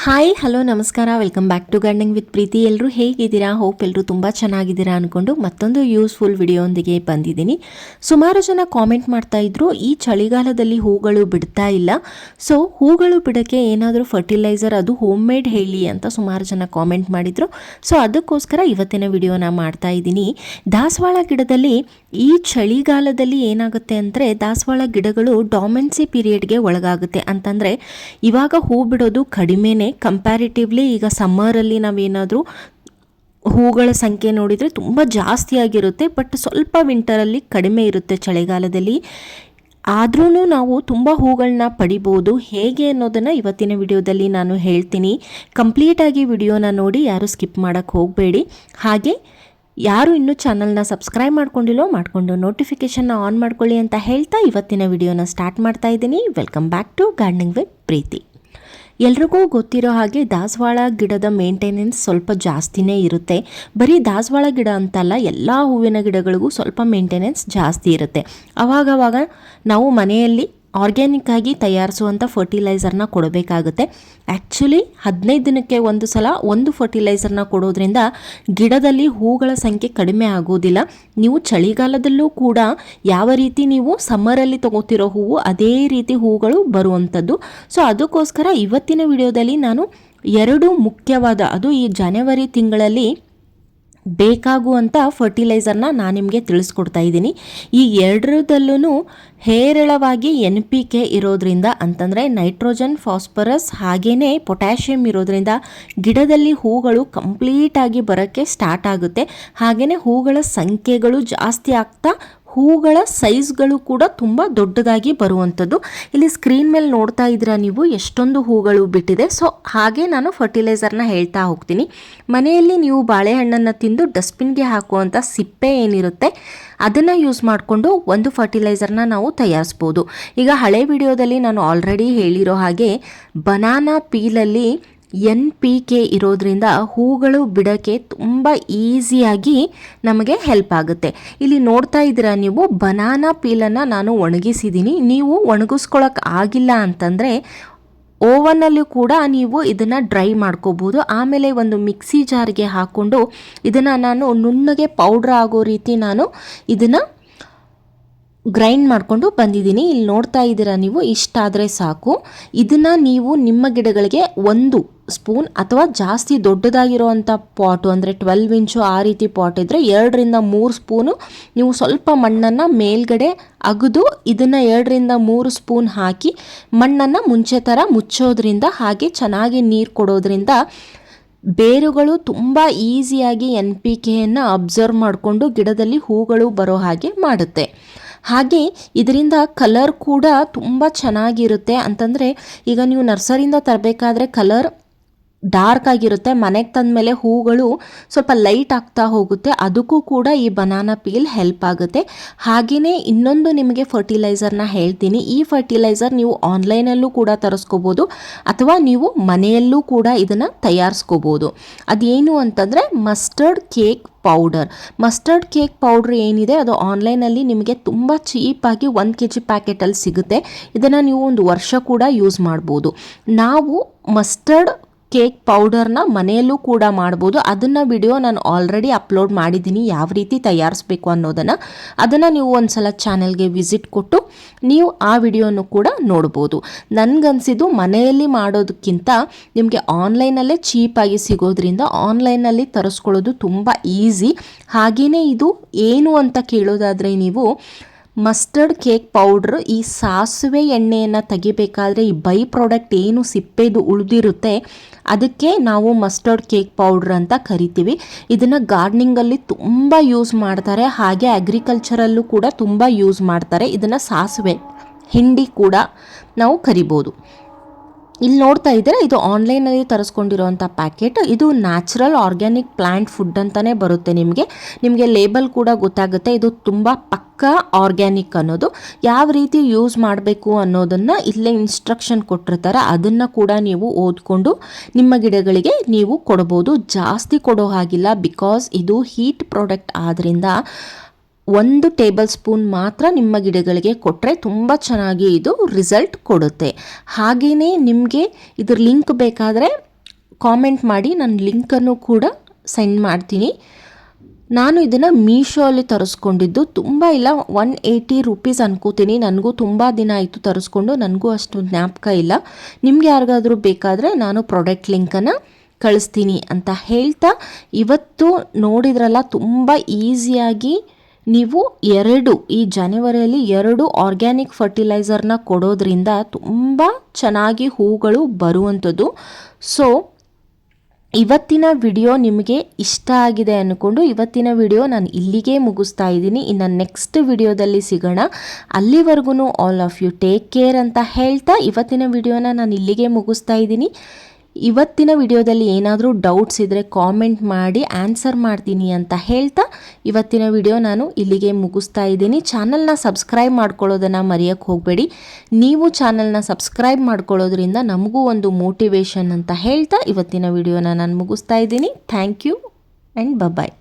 Hi hello ನಮಸ್ಕಾರ, welcome back to gardening with Preethi. ಎಲ್ಲರೂ ಹೇಗಿದ್ದೀರಾ? ಹೋಪ್ ಎಲ್ಲರೂ ತುಂಬ ಚೆನ್ನಾಗಿದ್ದೀರಾ ಅಂದ್ಕೊಂಡು ಮತ್ತೊಂದು ಯೂಸ್ಫುಲ್ ವಿಡಿಯೋಂದಿಗೆ ಬಂದಿದ್ದೀನಿ. ಸುಮಾರು ಜನ ಕಾಮೆಂಟ್ ಮಾಡ್ತಾ ಇದ್ರು, ಈ ಚಳಿಗಾಲದಲ್ಲಿ ಹೂಗಳು ಬಿಡ್ತಾ ಇಲ್ಲ, ಸೊ ಹೂಗಳು ಬಿಡೋಕ್ಕೆ ಏನಾದರೂ ಫರ್ಟಿಲೈಸರ್ ಅದು ಹೋಮ್ ಮೇಡ್ ಹೇಳಿ ಅಂತ ಸುಮಾರು ಜನ ಕಾಮೆಂಟ್ ಮಾಡಿದರು. ಸೊ ಅದಕ್ಕೋಸ್ಕರ ಇವತ್ತಿನ ವಿಡಿಯೋನ ಮಾಡ್ತಾ ಇದ್ದೀನಿ. ದಾಸವಾಳ ಗಿಡದಲ್ಲಿ ಈ ಚಳಿಗಾಲದಲ್ಲಿ ಏನಾಗುತ್ತೆ ಅಂದರೆ, ದಾಸವಾಳ ಗಿಡಗಳು ಡಾಮೆನ್ಸಿ ಪೀರಿಯಡ್ಗೆ ಒಳಗಾಗುತ್ತೆ. ಅಂತಂದರೆ ಇವಾಗ ಹೂ ಬಿಡೋದು ಕಡಿಮೆನೇ ಕಂಪ್ಯಾರಿಟಿವ್ಲಿ. ಈಗ ಸಮ್ಮರಲ್ಲಿ ನಾವೇನಾದರೂ ಹೂಗಳ ಸಂಖ್ಯೆ ನೋಡಿದರೆ ತುಂಬ ಜಾಸ್ತಿ ಆಗಿರುತ್ತೆ, ಬಟ್ ಸ್ವಲ್ಪ ವಿಂಟರಲ್ಲಿ ಕಡಿಮೆ ಇರುತ್ತೆ ಚಳಿಗಾಲದಲ್ಲಿ. ಆದ್ರೂ ನಾವು ತುಂಬ ಹೂಗಳನ್ನ ಪಡಿಬೋದು. ಹೇಗೆ ಅನ್ನೋದನ್ನು ಇವತ್ತಿನ ವಿಡಿಯೋದಲ್ಲಿ ನಾನು ಹೇಳ್ತೀನಿ. ಕಂಪ್ಲೀಟಾಗಿ ವಿಡಿಯೋನ ನೋಡಿ, ಯಾರು ಸ್ಕಿಪ್ ಮಾಡೋಕ್ಕೆ ಹೋಗಬೇಡಿ. ಹಾಗೆ ಯಾರು ಇನ್ನೂ ಚಾನಲ್ನ ಸಬ್ಸ್ಕ್ರೈಬ್ ಮಾಡ್ಕೊಂಡಿಲ್ಲೋ ಮಾಡಿಕೊಂಡು ನೋಟಿಫಿಕೇಷನ್ನ ಆನ್ ಮಾಡ್ಕೊಳ್ಳಿ ಅಂತ ಹೇಳ್ತಾ ಇವತ್ತಿನ ವಿಡಿಯೋನ ಸ್ಟಾರ್ಟ್ ಮಾಡ್ತಾ ಇದ್ದೀನಿ. Welcome back to gardening with Preethi. ಎಲ್ರಿಗೂ ಗೊತ್ತಿರೋ ಹಾಗೆ ದಾಸವಾಳ ಗಿಡದ ಮೇಂಟೆನೆನ್ಸ್ ಸ್ವಲ್ಪ ಜಾಸ್ತಿನೇ ಇರುತ್ತೆ. ಬರೀ ದಾಸವಾಳ ಗಿಡ ಅಂತಲ್ಲ, ಎಲ್ಲ ಹೂವಿನ ಗಿಡಗಳಿಗೂ ಸ್ವಲ್ಪ ಮೇಂಟೆನೆನ್ಸ್ ಜಾಸ್ತಿ ಇರುತ್ತೆ. ಅವಾಗವಾಗ ನಾವು ಮನೆಯಲ್ಲಿ ಆರ್ಗ್ಯಾನಿಕ್ ಆಗಿ ತಯಾರಿಸುವಂಥ ಫರ್ಟಿಲೈಸರ್ನ ಕೊಡಬೇಕಾಗುತ್ತೆ. ಆ್ಯಕ್ಚುಲಿ 15 ದಿನಕ್ಕೆ ಒಂದು ಸಲ ಒಂದು ಫರ್ಟಿಲೈಸರ್ನ ಕೊಡೋದ್ರಿಂದ ಗಿಡದಲ್ಲಿ ಹೂಗಳ ಸಂಖ್ಯೆ ಕಡಿಮೆ ಆಗೋದಿಲ್ಲ. ನೀವು ಚಳಿಗಾಲದಲ್ಲೂ ಕೂಡ ಯಾವ ರೀತಿ ನೀವು ಸಮ್ಮರಲ್ಲಿ ತಗೋತಿರೋ ಹೂವು ಅದೇ ರೀತಿ ಹೂಗಳು ಬರುವಂಥದ್ದು. ಸೊ ಅದಕ್ಕೋಸ್ಕರ ಇವತ್ತಿನ ವಿಡಿಯೋದಲ್ಲಿ ನಾನು 2 ಮುಖ್ಯವಾದ, ಅದು ಈ ಜನವರಿ ತಿಂಗಳಲ್ಲಿ ಬೇಕಾಗುವಂಥ ಫರ್ಟಿಲೈಸರ್ನ ನಾನು ನಿಮಗೆ ತಿಳಿಸ್ಕೊಡ್ತಾ ಇದ್ದೀನಿ. ಈ ಎರಡರದಲ್ಲೂ ಹೇರಳವಾಗಿ NPK ಇರೋದ್ರಿಂದ, ಅಂತಂದರೆ ನೈಟ್ರೋಜನ್, ಫಾಸ್ಫರಸ್ ಹಾಗೆಯೇ ಪೊಟ್ಯಾಷಿಯಮ್ ಇರೋದ್ರಿಂದ ಗಿಡದಲ್ಲಿ ಹೂಗಳು ಕಂಪ್ಲೀಟಾಗಿ ಬರೋಕ್ಕೆ ಸ್ಟಾರ್ಟ್ ಆಗುತ್ತೆ. ಹಾಗೆಯೇ ಹೂಗಳ ಸಂಖ್ಯೆಗಳು ಜಾಸ್ತಿ ಆಗ್ತಾ ಹೂಗಳ ಸೈಜ್ಗಳು ಕೂಡ ತುಂಬ ದೊಡ್ಡದಾಗಿ ಬರುವಂಥದ್ದು. ಇಲ್ಲಿ ಸ್ಕ್ರೀನ್ ಮೇಲೆ ನೋಡ್ತಾ ಇದ್ದೀರಾ ನೀವು ಎಷ್ಟೊಂದು ಹೂಗಳು ಬಿಟ್ಟಿದೆ. ಸೊ ಹಾಗೆ ನಾನು ಫರ್ಟಿಲೈಸರ್ನ ಹೇಳ್ತಾ ಹೋಗ್ತೀನಿ. ಮನೆಯಲ್ಲಿ ನೀವು ಬಾಳೆಹಣ್ಣನ್ನು ತಿಂದು ಡಸ್ಟ್ಬಿನ್ಗೆ ಹಾಕುವಂಥ ಸಿಪ್ಪೆ ಏನಿರುತ್ತೆ ಅದನ್ನು ಯೂಸ್ ಮಾಡಿಕೊಂಡು ಒಂದು ಫರ್ಟಿಲೈಸರ್ನ ನಾವು ತಯಾರಿಸ್ಬೋದು. ಈಗ ಹಳೆ ವಿಡಿಯೋದಲ್ಲಿ ನಾನು ಆಲ್ರೆಡಿ ಹೇಳಿರೋ ಹಾಗೆ ಬನಾನಾ ಪೀಲಲ್ಲಿ NPK ಇರೋದ್ರಿಂದ ಹೂಗಳು ಬಿಡೋಕ್ಕೆ ತುಂಬ ಈಸಿಯಾಗಿ ನಮಗೆ ಹೆಲ್ಪ್ ಆಗುತ್ತೆ. ಇಲ್ಲಿ ನೋಡ್ತಾ ಇದ್ದೀರಾ ನೀವು, ಬನಾನಾ ಪೀಲನ್ನು ನಾನು ಒಣಗಿಸಿದ್ದೀನಿ. ನೀವು ಒಣಗಿಸ್ಕೊಳಕ್ಕೆ ಆಗಿಲ್ಲ ಅಂತಂದರೆ ಓವನ್ನಲ್ಲೂ ಕೂಡ ನೀವು ಇದನ್ನು ಡ್ರೈ ಮಾಡ್ಕೋಬೋದು. ಆಮೇಲೆ ಒಂದು ಮಿಕ್ಸಿ ಜಾರ್ಗೆ ಹಾಕ್ಕೊಂಡು ಇದನ್ನು ನಾನು ನುಣ್ಣಗೆ ಪೌಡ್ರ್ ಆಗೋ ರೀತಿ ನಾನು ಇದನ್ನು ಗ್ರೈಂಡ್ ಮಾಡಿಕೊಂಡು ಬಂದಿದ್ದೀನಿ. ಇಲ್ಲಿ ನೋಡ್ತಾ ಇದ್ದೀರಾ ನೀವು, ಇಷ್ಟಾದರೆ ಸಾಕು. ಇದನ್ನು ನೀವು ನಿಮ್ಮ ಗಿಡಗಳಿಗೆ 1 ಸ್ಪೂನ್ ಅಥವಾ ಜಾಸ್ತಿ ದೊಡ್ಡದಾಗಿರೋವಂಥ ಪಾಟು, ಅಂದರೆ 12 ಇಂಚು ಆ ರೀತಿ ಪಾಟ್ ಇದ್ದರೆ 2 ರಿಂದ 3 ಸ್ಪೂನು ನೀವು ಸ್ವಲ್ಪ ಮಣ್ಣನ್ನು ಮೇಲ್ಗಡೆ ಅಗೆದು ಇದನ್ನು 2 ರಿಂದ 3 ಸ್ಪೂನ್ ಹಾಕಿ ಮಣ್ಣನ್ನು ಮುಂಚೆ ಥರ ಮುಚ್ಚೋದ್ರಿಂದ, ಹಾಗೆ ಚೆನ್ನಾಗಿ ನೀರು ಕೊಡೋದ್ರಿಂದ ಬೇರುಗಳು ತುಂಬ ಈಸಿಯಾಗಿ NPKಯನ್ನು ಅಬ್ಸರ್ವ್ ಮಾಡಿಕೊಂಡು ಗಿಡದಲ್ಲಿ ಹೂಗಳು ಬರೋ ಹಾಗೆ ಮಾಡುತ್ತೆ. ಹಾಗೆ ಇದರಿಂದ ಕಲರ್ ಕೂಡ ತುಂಬ ಚೆನ್ನಾಗಿರುತ್ತೆ. ಅಂತಂದರೆ ಈಗ ನೀವು ನರ್ಸರಿಯಿಂದ ತರಬೇಕಾದ್ರೆ ಕಲರ್ ಡಾರ್ಕ್ ಆಗಿರುತ್ತೆ, ಮನೆಗೆ ತಂದ ಮೇಲೆ ಹೂಗಳು ಸ್ವಲ್ಪ ಲೈಟ್ ಆಗ್ತಾ ಹೋಗುತ್ತೆ. ಅದಕ್ಕೂ ಕೂಡ ಈ ಬನಾನಾ ಪೀಲ್ ಹೆಲ್ಪ್ ಆಗುತ್ತೆ. ಹಾಗೆಯೇ ಇನ್ನೊಂದು ನಿಮಗೆ ಫರ್ಟಿಲೈಸರ್ನ ಹೇಳ್ತೀನಿ. ಈ ಫರ್ಟಿಲೈಸರ್ ನೀವು ಆನ್ಲೈನಲ್ಲೂ ಕೂಡ ತರಿಸ್ಕೋಬೋದು ಅಥವಾ ನೀವು ಮನೆಯಲ್ಲೂ ಕೂಡ ಇದನ್ನು ತಯಾರಿಸ್ಕೋಬೋದು. ಅದೇನು ಅಂತಂದರೆ mustard cake powder. Mustard cake powder ಏನಿದೆ ಅದು ಆನ್ಲೈನಲ್ಲಿ ನಿಮಗೆ ತುಂಬ ಚೀಪಾಗಿ 1 kg ಪ್ಯಾಕೆಟಲ್ಲಿ ಸಿಗುತ್ತೆ. ಇದನ್ನು ನೀವು 1 ವರ್ಷ ಕೂಡ ಯೂಸ್ ಮಾಡ್ಬೋದು. ನಾವು ಮಸ್ಟರ್ಡ್ ಕೇಕ್ ಪೌಡರ್ನ ಮನೆಯಲ್ಲೂ ಕೂಡ ಮಾಡ್ಬೋದು. ಅದನ್ನು ವಿಡಿಯೋ ನಾನು ಆಲ್ರೆಡಿ ಅಪ್ಲೋಡ್ ಮಾಡಿದ್ದೀನಿ, ಯಾವ ರೀತಿ ತಯಾರಿಸ್ಬೇಕು ಅನ್ನೋದನ್ನು. ಅದನ್ನು ನೀವು ಒಂದು ಸಲ ಚಾನೆಲ್ಗೆ ವಿಸಿಟ್ ಕೊಟ್ಟು ನೀವು ಆ ವಿಡಿಯೋನು ಕೂಡ ನೋಡ್ಬೋದು. ನನಗನ್ಸಿದ್ದು ಮನೆಯಲ್ಲಿ ಮಾಡೋದಕ್ಕಿಂತ ನಿಮಗೆ ಆನ್ಲೈನಲ್ಲೇ ಚೀಪಾಗಿ ಸಿಗೋದ್ರಿಂದ ಆನ್ಲೈನಲ್ಲಿ ತರಿಸ್ಕೊಳ್ಳೋದು ತುಂಬ ಈಸಿ. ಹಾಗೆಯೇ ಇದು ಏನು ಅಂತ ಕೇಳೋದಾದರೆ, ನೀವು ಮಸ್ಟರ್ಡ್ ಕೇಕ್ ಪೌಡ್ರ್, ಈ ಸಾಸಿವೆ ಎಣ್ಣೆಯನ್ನು ತೆಗಿಬೇಕಾದ್ರೆ ಈ ಬೈ ಪ್ರಾಡಕ್ಟ್ ಏನು ಸಿಪ್ಪೆದು ಉಳಿದಿರುತ್ತೆ ಅದಕ್ಕೆ ನಾವು ಮಸ್ಟರ್ಡ್ ಕೇಕ್ ಪೌಡ್ರ್ ಅಂತ ಕರಿತೀವಿ. ಇದನ್ನು ಗಾರ್ಡನಿಂಗಲ್ಲಿ ತುಂಬ ಯೂಸ್ ಮಾಡ್ತಾರೆ, ಹಾಗೆ ಅಗ್ರಿಕಲ್ಚರಲ್ಲೂ ಕೂಡ ತುಂಬ ಯೂಸ್ ಮಾಡ್ತಾರೆ. ಇದನ್ನು ಸಾಸಿವೆ ಹಿಂಡಿ ಕೂಡ ನಾವು ಕರಿಬೋದು. ಇಲ್ಲಿ ನೋಡ್ತಾ ಇದ್ದೀರಾ, ಇದು ಆನ್ಲೈನಲ್ಲಿ ತರಿಸ್ಕೊಂಡಿರೋವಂಥ ಪ್ಯಾಕೆಟ್. ಇದು ನ್ಯಾಚುರಲ್ ಆರ್ಗ್ಯಾನಿಕ್ ಪ್ಲ್ಯಾಂಟ್ ಫುಡ್ ಅಂತಲೇ ಬರುತ್ತೆ. ನಿಮಗೆ ಲೇಬಲ್ ಕೂಡ ಗೊತ್ತಾಗುತ್ತೆ ಇದು ತುಂಬ ಪಕ್ಕಾ ಆರ್ಗ್ಯಾನಿಕ್ ಅನ್ನೋದು. ಯಾವ ರೀತಿ ಯೂಸ್ ಮಾಡಬೇಕು ಅನ್ನೋದನ್ನು ಇಲ್ಲೇ ಇನ್ಸ್ಟ್ರಕ್ಷನ್ ಕೊಟ್ಟಿರ್ತಾರೆ, ಅದನ್ನು ಕೂಡ ನೀವು ಓದ್ಕೊಂಡು ನಿಮ್ಮ ಗಿಡಗಳಿಗೆ ನೀವು ಕೊಡ್ಬೋದು. ಜಾಸ್ತಿ ಕೊಡೋ ಹಾಗಿಲ್ಲ, ಬಿಕಾಸ್ ಇದು ಹೀಟ್ ಪ್ರಾಡಕ್ಟ್ ಆದ್ದರಿಂದ 1 ಟೇಬಲ್ ಸ್ಪೂನ್ ಮಾತ್ರ ನಿಮ್ಮ ಗಿಡಗಳಿಗೆ ಕೊಟ್ಟರೆ ತುಂಬ ಚೆನ್ನಾಗಿ ಇದು ರಿಸಲ್ಟ್ ಕೊಡುತ್ತೆ. ಹಾಗೆಯೇ ನಿಮಗೆ ಇದ್ರ ಲಿಂಕ್ ಬೇಕಾದರೆ ಕಾಮೆಂಟ್ ಮಾಡಿ, ನಾನು ಲಿಂಕನ್ನು ಕೂಡ ಸೆಂಡ್ ಮಾಡ್ತೀನಿ. ನಾನು ಇದನ್ನು ಮೀಶೋಲ್ಲಿ ತರಿಸ್ಕೊಂಡಿದ್ದು, ತುಂಬ ಇಲ್ಲ 180 ರುಪೀಸ್ ಅನ್ಕೋತೀನಿ. ನನಗೂ ತುಂಬ ದಿನ ಆಯಿತು ತರಿಸ್ಕೊಂಡು, ನನಗೂ ಅಷ್ಟು ಜ್ಞಾಪಕ ಇಲ್ಲ. ನಿಮ್ಗೆ ಯಾರಿಗಾದರೂ ಬೇಕಾದರೆ ನಾನು ಪ್ರಾಡಕ್ಟ್ ಲಿಂಕನ್ನು ಕಳಿಸ್ತೀನಿ ಅಂತ ಹೇಳ್ತಾ, ಇವತ್ತು ನೋಡಿದ್ರಲ್ಲ ತುಂಬ ಈಸಿಯಾಗಿ ನೀವು ಈ ಜನವರಿಯಲ್ಲಿ 2 ಆರ್ಗ್ಯಾನಿಕ್ ಫರ್ಟಿಲೈಸರ್ನ ಕೊಡೋದ್ರಿಂದ ತುಂಬ ಚೆನ್ನಾಗಿ ಹೂಗಳು ಬರುವಂಥದ್ದು. ಸೊ ಇವತ್ತಿನ ವಿಡಿಯೋ ನಿಮಗೆ ಇಷ್ಟ ಆಗಿದೆ ಅಂದ್ಕೊಂಡು ಇವತ್ತಿನ ವಿಡಿಯೋ ನಾನು ಇಲ್ಲಿಗೆ ಮುಗಿಸ್ತಾ ಇದ್ದೀನಿ. ಇನ್ನು ನೆಕ್ಸ್ಟ್ ವಿಡಿಯೋದಲ್ಲಿ ಸಿಗೋಣ. ಅಲ್ಲಿವರೆಗೂ all of you take care ಅಂತ ಹೇಳ್ತಾ ಇವತ್ತಿನ ವಿಡಿಯೋನ ನಾನು ಇಲ್ಲಿಗೆ ಮುಗಿಸ್ತಾ ಇದ್ದೀನಿ. ಇವತ್ತಿನ ವಿಡಿಯೋದಲ್ಲಿ ಏನಾದರೂ ಡೌಟ್ಸ್ ಇದ್ದರೆ ಕಾಮೆಂಟ್ ಮಾಡಿ ಆನ್ಸರ್ ಮಾಡ್ತೀನಿ ಅಂತ ಹೇಳ್ತಾ ಇವತ್ತಿನ ವಿಡಿಯೋ ನಾನು ಇಲ್ಲಿಗೆ ಮುಗಿಸ್ತಾ ಇದ್ದೀನಿ. ಚಾನಲ್ನ ಸಬ್ಸ್ಕ್ರೈಬ್ ಮಾಡ್ಕೊಳ್ಳೋದನ್ನು ಮರೆಯೋಕ್ಕೆ ಹೋಗಬೇಡಿ. ನೀವು ಚಾನಲ್ನ ಸಬ್ಸ್ಕ್ರೈಬ್ ಮಾಡ್ಕೊಳ್ಳೋದ್ರಿಂದ ನಮಗೂ ಒಂದು ಮೋಟಿವೇಶನ್ ಅಂತ ಹೇಳ್ತಾ ಇವತ್ತಿನ ವಿಡಿಯೋನ ನಾನು ಮುಗಿಸ್ತಾ ಇದ್ದೀನಿ. Thank you and bye.